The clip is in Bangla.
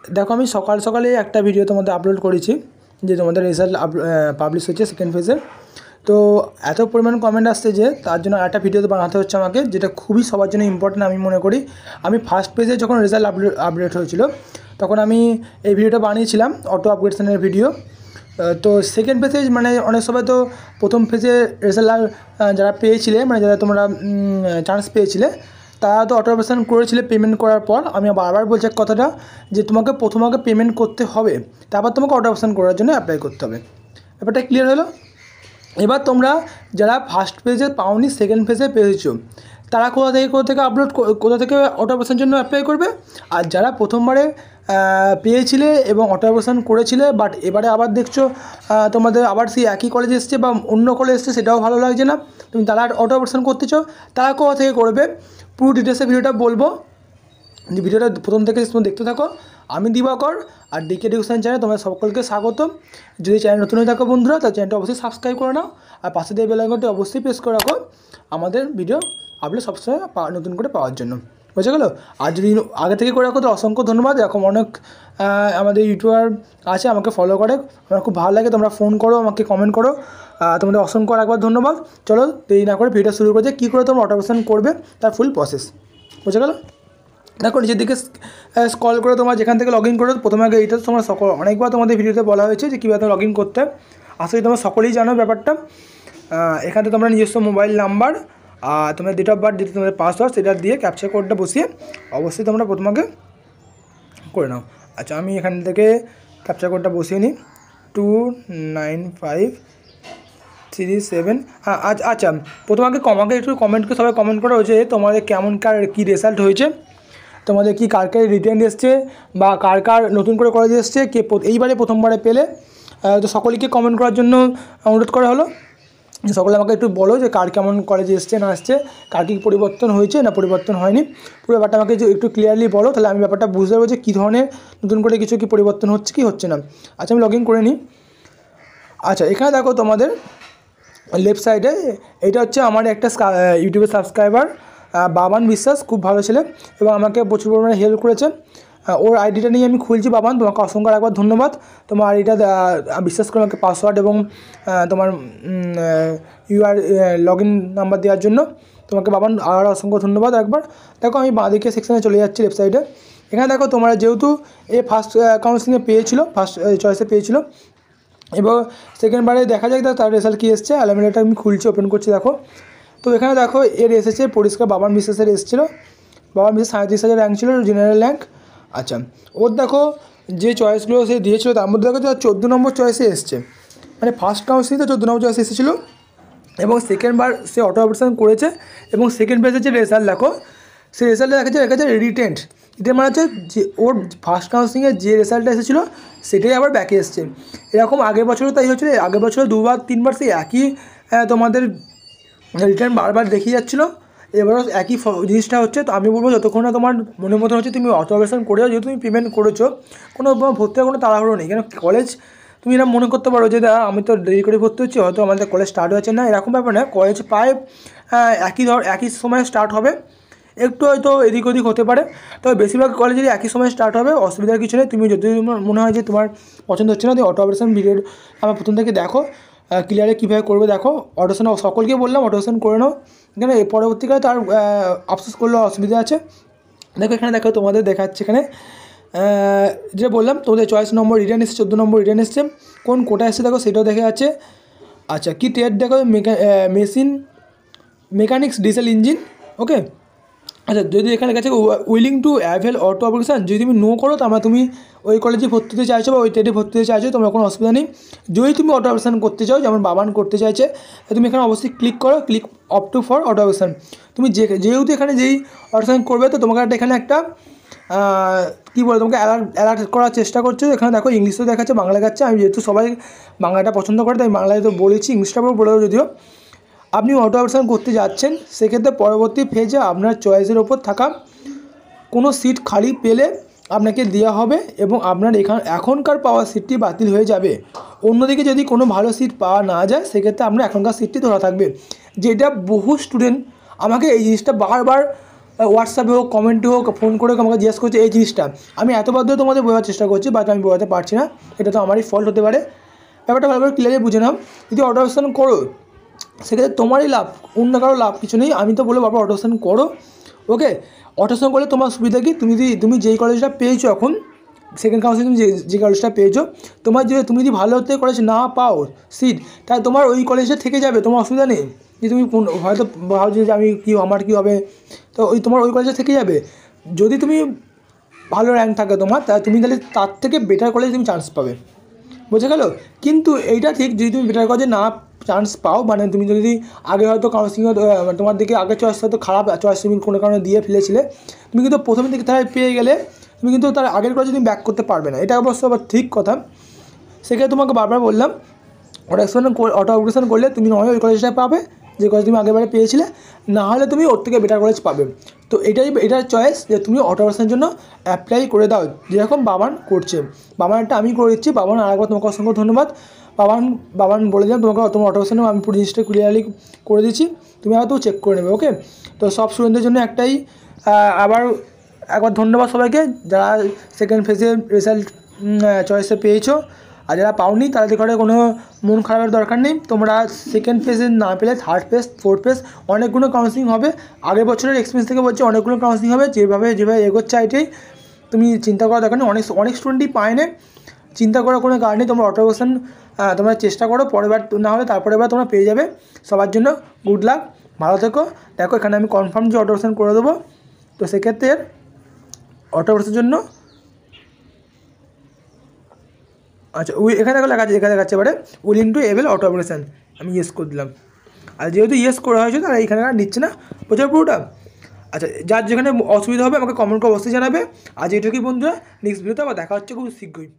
দেখো আমি সকাল সকালে একটা ভিডিও তোমাদের আপলোড করেছি যে তোমাদের রেজাল্ট পাবলিশ হচ্ছে সেকেন্ড ফেজে। তো এত পরিমাণ কমেন্ট আসছে যে তার জন্য একটা ভিডিও বানাতে হচ্ছে আমাকে, যেটা খুবই সবার জন্য ইম্পর্টেন্ট আমি মনে করি। আমি ফার্স্ট পেজে যখন রেজাল্ট আপডেট হয়েছিল তখন আমি এই ভিডিওটা বানিয়েছিলাম, অটো আপগ্রেডেশনের ভিডিও। তো সেকেন্ড ফেজে মানে অনেক সময় তো প্রথম ফেজে রেজাল্ট যারা পেয়েছিলে, মানে যারা তোমরা চান্স পেয়েছিলে তারা তো অটো আপগ্রেডেশন করেছিলে পেমেন্ট করার পর। আমি বারবার বলছি এক কথাটা যে তোমাকে প্রথমে আগে পেমেন্ট করতে হবে, তারপর তোমাকে অটো আপগ্রেডেশন করার জন্য অ্যাপ্লাই করতে হবে। ব্যাপারটা ক্লিয়ার হলো? এবার তোমরা যারা ফার্স্ট ফেজে পাওনি সেকেন্ড ফেজে পেয়েছো তারা কোথা থেকে কোথা থেকে অটো আপগ্রেডেশনের জন্য অ্যাপ্লাই করবে। আর যারা প্রথমবারে পেয়েছিলে এবং অটো আপগ্রেডেশন করেছিলে বাট এবারে আবার দেখছো তোমাদের আবার সেই একই কলেজ এসছে বা অন্য কলেজ এসছে, সেটাও ভালো লাগছে না, তুমি তারা অটো আপগ্রেডেশন করতে চাও, তারা কোথা থেকে করবে পুরো ডিটেলসে ভিডিওটা বলবো। ভিডিওটা প্রথম থেকে তোমরা দেখতে থাকো। আমি দিবাকর আর ডিকে এডুকেশন চ্যানেল তোমাদের সকলকে স্বাগত। যদি চ্যানেল নতুন হয়ে থাকো বন্ধুরা তাহলে চ্যানেলটা অবশ্যই সাবস্ক্রাইব করে নাও, আর পাশে দিয়ে বেল আইকনটি অবশ্যই প্রেস করে রাখো আমাদের ভিডিও আপলোড সবসময় নতুন করে পাওয়ার জন্য। বুঝে গেলো? আর যদি আগে থেকে করে রাখো তো অসংখ্য ধন্যবাদ। এরকম অনেক আমাদের ইউটিউবার আছে আমাকে ফলো করে, আমার খুব ভালো লাগে, তোমরা ফোন করো আমাকে, কমেন্ট করো, তোমাদের অসংখ্য একবার ধন্যবাদ। চলো দেরি না করে ভিডিও শুরু করছে কী করে তোমরা অটো আপগ্রেডেশন করবে তার ফুল প্রসেস। বুঝে গেলো? দেখো নিচের দিকে স্ক্রল করে তোমরা যেখান থেকে লগ ইন করো প্রথমে আগে এইটা তোমরা অনেকবার তোমাদের ভিডিওতে বলা হয়েছে যে কীভাবে লগ ইন করতে, আসলে তোমরা সকলেই জানো ব্যাপারটা। এখান থেকে তোমরা নিজস্ব মোবাইল নাম্বার আর তোমাদের ডেট অফ বার্থ, যেটা তোমাদের পাসওয়ার্ড, সেটা দিয়ে ক্যাপচার কোডটা বসিয়ে অবশ্যই তোমরা প্রথমে করে নাও। আচ্ছা আমি এখান থেকে ক্যাপচার কোডটা বসিয়ে নিই 29537। হ্যাঁ আচ্ছা প্রথমে আমাকে একটু সবাই কমেন্ট করো যে তোমাদের কেমন কী রেজাল্ট হয়েছে, তোমাদের কি কার রিটার্ন এসছে বা কার নতুন করে কলেজ এসছে, কে এইবারে প্রথমবারে পেলে। তো সকলকে কমেন্ট করার জন্য অনুরোধ করা হলো। সকলে আমাকে একটু বলো যে কার কেমন কলেজে এসছে না আসছে, কার কী পরিবর্তন হয়েছে না পরিবর্তন হয়নি, পুরো ব্যাপারটা আমাকে একটু ক্লিয়ারলি বলো, তাহলে আমি ব্যাপারটা বুঝতে পারবো যে কী ধরনের নতুন করে কিছু কি পরিবর্তন হচ্ছে কি হচ্ছে না। আচ্ছা আমি লগ ইন করে নিই। আচ্ছা এখানে দেখো তোমাদের লেফট সাইডে এটা হচ্ছে আমার একটা ইউটিউবের সাবস্ক্রাইবার বাবান বিশ্বাস, খুব ভালো ছেলে এবং আমাকে প্রচুর পরিমাণে হেল্প করেছে। ওর আইডিটা নিয়ে আমি খুলছি। বাবান তোমাকে অসংখ্য একবার ধন্যবাদ, তোমার আইডিটা বিশ্বাস করে আমাকে পাসওয়ার্ড এবং তোমার লগ ইন নাম্বার দেওয়ার জন্য তোমাকে বাবান আর অসংখ্য ধন্যবাদ একবার। দেখো আমি বাঁদিকে সেকশানে চলে যাচ্ছি লেফট সাইডে। এখানে দেখো তোমরা যেহেতু ফার্স্ট কাউন্সিলিংয়ে পেয়েছিলো, ফার্স্ট চয়েসে পেয়েছিলো, এবং সেকেন্ডবারে দেখা যাক তার রেজাল্ট কী এসছে। অ্যালুমিনিটা আমি খুলছি, ওপেন করছি। দেখো তো এখানে দেখো এর এসেছে পরিষ্কার বাবান বিশ্বাসের এসেছিলো, বাবান বিশ্বাস 37,000 র্যাঙ্ক ছিল, জেনারেল র্যাঙ্ক। আচ্ছা ওর দেখো যে চয়েসগুলো সে দিয়েছিলো তার মধ্যে দেখো 14 নম্বর চয়েসে এসছে, মানে ফার্স্ট কাউন্সিলিংতে 14 নম্বর চয়েসে এসেছিলো এবং সেকেন্ডবার সে অটো আপগ্রেডেশন করেছে। এবং সেকেন্ড পেজের যে রেজাল্ট দেখো সেই রেজাল্টে দেখা যাচ্ছে রিটেন্ট। এটা মানে হচ্ছে যে ওর ফার্স্ট কাউন্সিলিংয়ে যে রেজাল্টটা এসেছিলো সেটাই আবার ব্যাকে এসছে। এরকম আগের বছরও তাই হচ্ছিলো, আগের বছরে 2-3বার সেই একই তোমাদের রিটার্ন বারবার দেখিয়ে যাচ্ছিলো, এবারও একই জিনিসটা হচ্ছে। তো আমি বলবো যতক্ষণ না তোমার মনের মতো হচ্ছে তুমি অটো আপগ্রেডেশন করেও, যেহেতু তুমি পেমেন্ট করেছো, কোনো ভর্তি হওয়ার কোনো তাড়াহুড়ো নেই। কেন কলেজ তুমি এরা মনে করতে পারো যে আমি তো দেরি করে ভর্তি হচ্ছি, হয়তো আমাদের কলেজ স্টার্ট হচ্ছে না, এরকম ব্যাপার না। কলেজ প্রায় একই সময় স্টার্ট হবে, একটু হয়তো এদিক ওদিক হতে পারে, তবে বেশিরভাগ কলেজেরই একই সময় স্টার্ট হবে, অসুবিধার কিছু নেই। তুমি যদি মনে হয় যে তোমার পছন্দ হচ্ছে না, তুমি অটো আপগ্রেডেশন ভিডিও আমার প্রথম থেকে দেখো ক্লিয়ারে কীভাবে করবে। দেখো অটোশন সকলকে বললাম অটোশন করে নাও, এখানে পরবর্তীকালে তার আফসোস করলেও অসুবিধা আছে। দেখো এখানে দেখো তোমাদের দেখাচ্ছে এখানে যেটা বললাম তোমাদের চয়েস নম্বর রিটার্ন এসছে, 14 নম্বর রিটার্ন এসছে, কোন কোটা এসছে দেখো সেটাও দেখা যাচ্ছে। আচ্ছা কি ট্রেড দেখো মেকানিক্স ডিজেল ইঞ্জিন, ওকে। আচ্ছা যদি এখানে কাছে willing to avail auto upgradation, যদি তুমি নো করো তারপরে তুমি ওই কলেজে ভর্তি হতে চাইছো বা ওই ট্রেডে ভর্তি হতে চাইছো, তোমার কোনো অসুবিধা নেই। যদি তুমি অটো আপগ্রেডেশন করতে চাও, যেমন বাবান করতে চাইছে, তুমি এখানে অবশ্যই ক্লিক করো, ক্লিক অপ টু ফর অটো আপগ্রেডেশন। তুমি যেহেতু এখানে যেই অটোশন করবে তো তোমাকে এখানে একটা কী বলে তোমাকে অ্যালার্ট করার চেষ্টা করছে। এখানে দেখো ইংলিশও দেখাচ্ছে, বাংলা দেখাচ্ছে। আমি যেহেতু সবাই বাংলাটা পছন্দ করে তাই বাংলায় তো বলেছি, ইংলিশটা বলেও যদিও। আপনি অটো আপগ্রেডেশন করতে যাচ্ছেন, সেক্ষেত্রে পরবর্তী ফেজে আপনার চয়েসের ওপর থাকা কোনো সিট খালি পেলে আপনাকে দেওয়া হবে এবং আপনার এখনকার পাওয়া সিটটি বাতিল হয়ে যাবে। অন্যদিকে যদি কোনো ভালো সিট পাওয়া না যায় সেক্ষেত্রে আপনার এখনকার সিটটি ধরা থাকবে। যেটা বহু স্টুডেন্ট আমাকে এই জিনিসটা বারবার হোয়াটসঅ্যাপে হোক, কমেন্টে হোক, ফোন করে আমাকে জিজ্ঞেস করছে এই জিনিসটা। আমি এতবার ধরে তোমাদের বোঝার চেষ্টা করছি, বাট আমি বোঝাতে পারছি না, এটা তো আমারই ফল্ট হতে পারে। ব্যাপারটা ভালোভাবে ক্লিয়ারলি বুঝে নাও। যদি অটোমেশন করো সেক্ষেত্রে তোমারই লাভ, অন্য কারো লাভ কিছু নেই। আমি তো বলবো বাবা অটোমেশন করো। ওকে, অটোমেশন করলে তোমার সুবিধা কি, তুমি যেই কলেজটা পেয়েছো এখন সেকেন্ড কাউন্সিলিং, তুমি যে কলেজটা পেয়েছো, তুমি যদি ভালো হতে কলেজ না পাও সিট, তাহলে তোমার ওই কলেজটা থেকে যাবে, তোমার অসুবিধা নেই। যে তুমি হয়তো ভাবছো যে আমার কী হবে, তো তোমার ওই কলেজটা থেকে যাবে। যদি তুমি ভালো র্যাঙ্ক থাকে তোমার, তাহলে তুমি তাহলে তার থেকে বেটার কলেজে তুমি চান্স পাবে, বোঝা গেল। কিন্তু এইটা ঠিক, যদি তুমি বেটার কলেজে না চান্স পাও, মানে তুমি যদি আগে হয়তো কাউন্সিলিংয়ে তোমার দিকে আগের চয়েস হয়তো খারাপ চয়েস তুমি কোনো কারণে দিয়ে ফেলেছিলে, তুমি কিন্তু প্রথমের দিকে তাহলে পেয়ে গেলে তুমি কিন্তু তার আগের কলেজে তুমি ব্যাক করতে পারবে না, এটা অবশ্য আবার ঠিক কথা। সেক্ষেত্রে তোমাকে বারবার বললাম অটো আপগ্রেশন করলে তুমি নয় ওই কলেজটায় পাবে যে কলেজ তুমি আগেরবারে পেয়েছিলে, না হলে তুমি ওর থেকে বেটার কলেজ পাবে। তো এটার চয়েস যে তুমি অটো আপগ্রেশনের জন্য অ্যাপ্লাই করে দাও, যেরকম বাবান করছে। বাবানটা আমি করে দিচ্ছি। বাবান আরেকবার তোমাকে অসংখ্য ধন্যবাদ। বাবান বলে দিলাম তোমার অটো আপগ্রেশনে আমি পুরো জিনিসটা ক্লিয়ারলি করে দিচ্ছি, তুমি হয়তো চেক করে নেবে। ওকে, তো সব স্টুডেন্টদের জন্য একটাই আবার একবার ধন্যবাদ সবাইকে যারা সেকেন্ড ফেজের রেজাল্ট চয়েসে পেয়েছো। আর যারা পাওনি তাদের ঘরে কোনো মন খারাপের দরকার নেই। তোমরা সেকেন্ড ফেজে না পেলে থার্ড ফেজ, ফোর্থ ফেজ অনেকগুলো কাউন্সিলিং হবে। আগের বছরের এক্সপিরিয়েন্স থেকে বলছি, অনেকগুলো কাউন্সিলিং হবে। যেভাবে এগোচ্ছে এটাই, তুমি চিন্তা করার দরকার নেই। অনেক স্টুডেন্টই পায় না, চিন্তা করার কোনো কারণ নেই। তোমরা অটোমেশন তোমরা চেষ্টা করো, পরের বার না হলে তারপরের বার তোমরা পেয়ে যাবে। সবার জন্য গুড লাক, ভালো থেকো। দেখো এখানে আমি কনফার্ম যে অটোমেশন করে দেবো। তো সেক্ষেত্রে অটোমেশনের জন্য আচ্ছা এখানে লেখা আছে, এখানে দেখাচ্ছে এবারে উইলিং টু এবেল অটো আপগ্রেশন, আমি ইয়েস করে দিলাম। আর যেহেতু ইয়েস করা হয়েছে তারা এখানে নিচ্ছে না, বোঝার পুরোটা। আচ্ছা, যার যেখানে অসুবিধা হবে আমাকে কমেন্ট করে অবশ্যই জানাবে। আজ এইটুকুই বন্ধুরা, নেক্সট ভিডিওতে আবার দেখা হচ্ছে খুব শীঘ্রই।